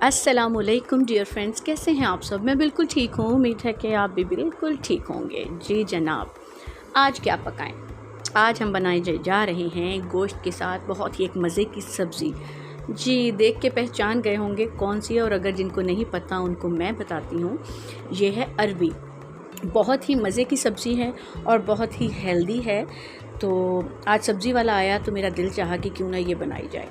अस्सलामुअलैकुम dear friends, कैसे हैं आप सब। मैं बिल्कुल ठीक हूँ, उम्मीद है कि आप भी बिल्कुल ठीक होंगे। जी जनाब, आज क्या पकाएं। आज हम बनाए जा रहे हैं गोश्त के साथ बहुत ही एक मज़े की सब्ज़ी। जी देख के पहचान गए होंगे कौन सी है, और अगर जिनको नहीं पता उनको मैं बताती हूँ। ये है अरबी। बहुत ही मज़े की सब्ज़ी है और बहुत ही हेल्दी है। तो आज सब्ज़ी वाला आया तो मेरा दिल चाहा कि क्यों ना ये बनाई जाए।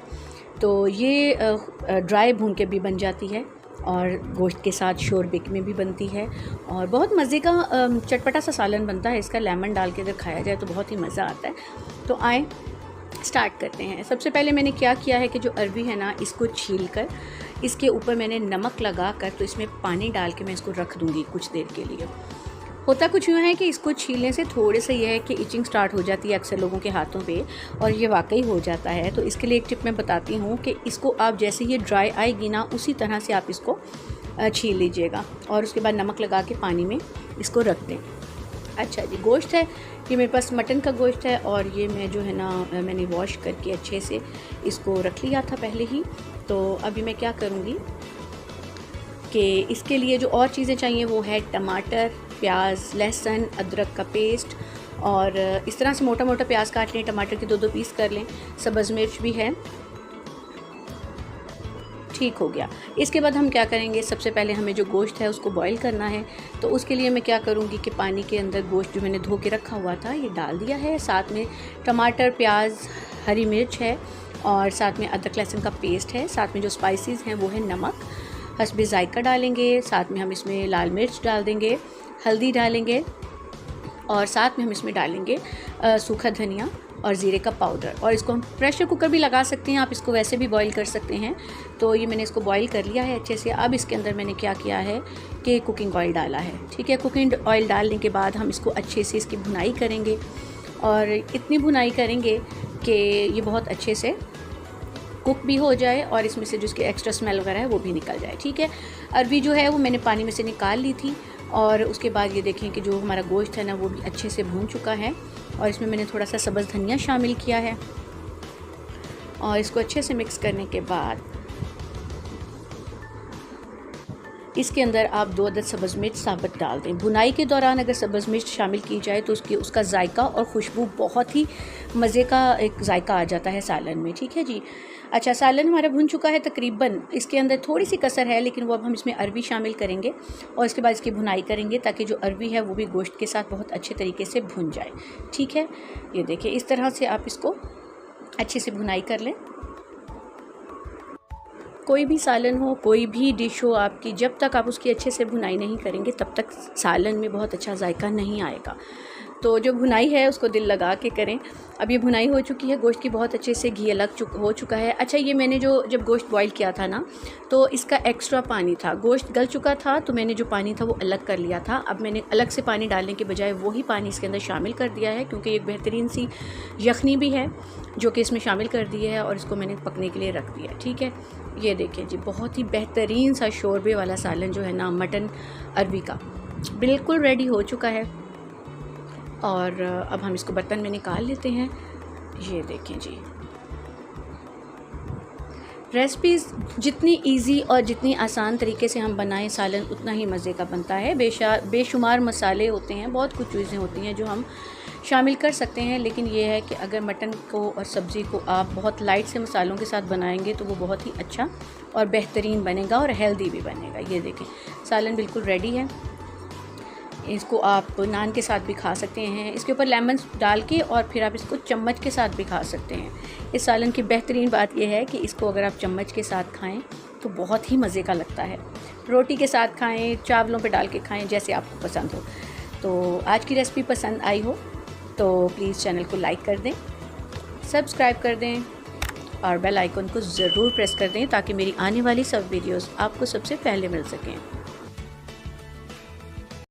तो ये ड्राई भून के भी बन जाती है और गोश्त के साथ शोरबे में भी बनती है, और बहुत मज़े का चटपटा सा सालन बनता है इसका। लेमन डाल के अगर खाया जाए तो बहुत ही मज़ा आता है। तो आए स्टार्ट करते हैं। सबसे पहले मैंने क्या किया है कि जो अरबी है ना, इसको छील कर इसके ऊपर मैंने नमक लगा कर तो इसमें पानी डाल के मैं इसको रख दूँगी कुछ देर के लिए। होता कुछ यूँ है कि इसको छीलने से थोड़े से यह है कि इचिंग स्टार्ट हो जाती है अक्सर लोगों के हाथों पे, और ये वाकई हो जाता है। तो इसके लिए एक टिप मैं बताती हूँ कि इसको आप जैसे ये ड्राई आएगी ना, उसी तरह से आप इसको छील लीजिएगा और उसके बाद नमक लगा के पानी में इसको रख दें। अच्छा जी, गोश्त है ये मेरे पास मटन का गोश्त है, और ये मैं जो है ना मैंने वॉश करके अच्छे से इसको रख लिया था पहले ही। तो अभी मैं क्या करूँगी कि इसके लिए जो और चीज़ें चाहिए वो है टमाटर, प्याज, लहसुन, अदरक का पेस्ट, और इस तरह से मोटा मोटा प्याज काट लें, टमाटर के 2-2 पीस कर लें, सब्ज़ मिर्च भी है। ठीक हो गया। इसके बाद हम क्या करेंगे, सबसे पहले हमें जो गोश्त है उसको बॉईल करना है। तो उसके लिए मैं क्या करूँगी कि पानी के अंदर गोश्त जो मैंने धो के रखा हुआ था ये डाल दिया है। साथ में टमाटर, प्याज, हरी मिर्च है, और साथ में अदरक लहसुन का पेस्ट है। साथ में जो स्पाइसेस हैं वो है नमक, हस्बे ज़ायका डालेंगे। साथ में हम इसमें लाल मिर्च डाल देंगे, हल्दी डालेंगे, और साथ में हम इसमें डालेंगे सूखा धनिया और ज़ीरे का पाउडर। और इसको हम प्रेशर कुकर भी लगा सकते हैं, आप इसको वैसे भी बॉईल कर सकते हैं। तो ये मैंने इसको बॉईल कर लिया है अच्छे से। अब इसके अंदर मैंने क्या किया है कि कुकिंग ऑयल डाला है। ठीक है, कुकिंग ऑयल डालने के बाद हम इसको अच्छे से इसकी भुनाई करेंगे, और इतनी भुनाई करेंगे कि ये बहुत अच्छे से कुक भी हो जाए और इसमें से जो इसके एक्स्ट्रा स्मेल वगैरह है वो भी निकल जाए। ठीक है, अरबी जो है वो मैंने पानी में से निकाल ली थी, और उसके बाद ये देखें कि जो हमारा गोश्त है ना वो भी अच्छे से भून चुका है, और इसमें मैंने थोड़ा सा सब्ज़ धनिया शामिल किया है। और इसको अच्छे से मिक्स करने के बाद इसके अंदर आप 2 अदद सब्ज़ मिर्च साबुत डाल दें। भुनाई के दौरान अगर सब्ज़ मिर्च शामिल की जाए तो उसका जायका और खुशबू बहुत ही मज़े का एक जायका आ जाता है सालन में। ठीक है जी। अच्छा, सालन हमारा भुन चुका है तकरीबन। इसके अंदर थोड़ी सी कसर है, लेकिन वो अब हम इसमें अरबी शामिल करेंगे और इसके बाद इसकी भुनाई करेंगे ताकि जो अरबी है वो भी गोश्त के साथ बहुत अच्छे तरीके से भुन जाए। ठीक है, ये देखिए इस तरह से आप इसको अच्छे से भुनाई कर लें। कोई भी सालन हो, कोई भी डिश हो आपकी, जब तक आप उसकी अच्छे से भुनाई नहीं करेंगे तब तक सालन में बहुत अच्छा जायका नहीं आएगा। तो जो भुनाई है उसको दिल लगा के करें। अब ये भुनाई हो चुकी है, गोश्त की बहुत अच्छे से घी अलग हो चुका है। अच्छा, ये मैंने जब गोश्त बॉईल किया था ना, तो इसका एक्स्ट्रा पानी था, गोश्त गल चुका था, तो मैंने जो पानी था वो अलग कर लिया था। अब मैंने अलग से पानी डालने के बजाय वही पानी इसके अंदर शामिल कर दिया है, क्योंकि एक बेहतरीन सी यखनी भी है जो कि इसमें शामिल कर दी है, और इसको मैंने पकने के लिए रख दिया। ठीक है, ये देखिए जी, बहुत ही बेहतरीन सा शोरबे वाला सालन जो है ना मटन अरबी का बिल्कुल रेडी हो चुका है। और अब हम इसको बर्तन में निकाल लेते हैं। ये देखें जी, रेसिपीज़ जितनी इजी और जितनी आसान तरीके से हम बनाएं सालन उतना ही मज़े का बनता है। बेशुमार मसाले होते हैं, बहुत कुछ चीज़ें होती हैं जो हम शामिल कर सकते हैं, लेकिन ये है कि अगर मटन को और सब्ज़ी को आप बहुत लाइट से मसालों के साथ बनाएंगे तो वो बहुत ही अच्छा और बेहतरीन बनेगा और हेल्दी भी बनेगा। ये देखें, सालन बिल्कुल रेडी है। इसको आप नान के साथ भी खा सकते हैं, इसके ऊपर लेमन डाल के, और फिर आप इसको चम्मच के साथ भी खा सकते हैं। इस सालन की बेहतरीन बात यह है कि इसको अगर आप चम्मच के साथ खाएं तो बहुत ही मज़े का लगता है। रोटी के साथ खाएं, चावलों पे डाल के खाएं, जैसे आपको पसंद हो। तो आज की रेसिपी पसंद आई हो तो प्लीज़ चैनल को लाइक कर दें, सब्सक्राइब कर दें, और बेल आइकन को ज़रूर प्रेस कर दें ताकि मेरी आने वाली सब वीडियोज़ आपको सबसे पहले मिल सकें।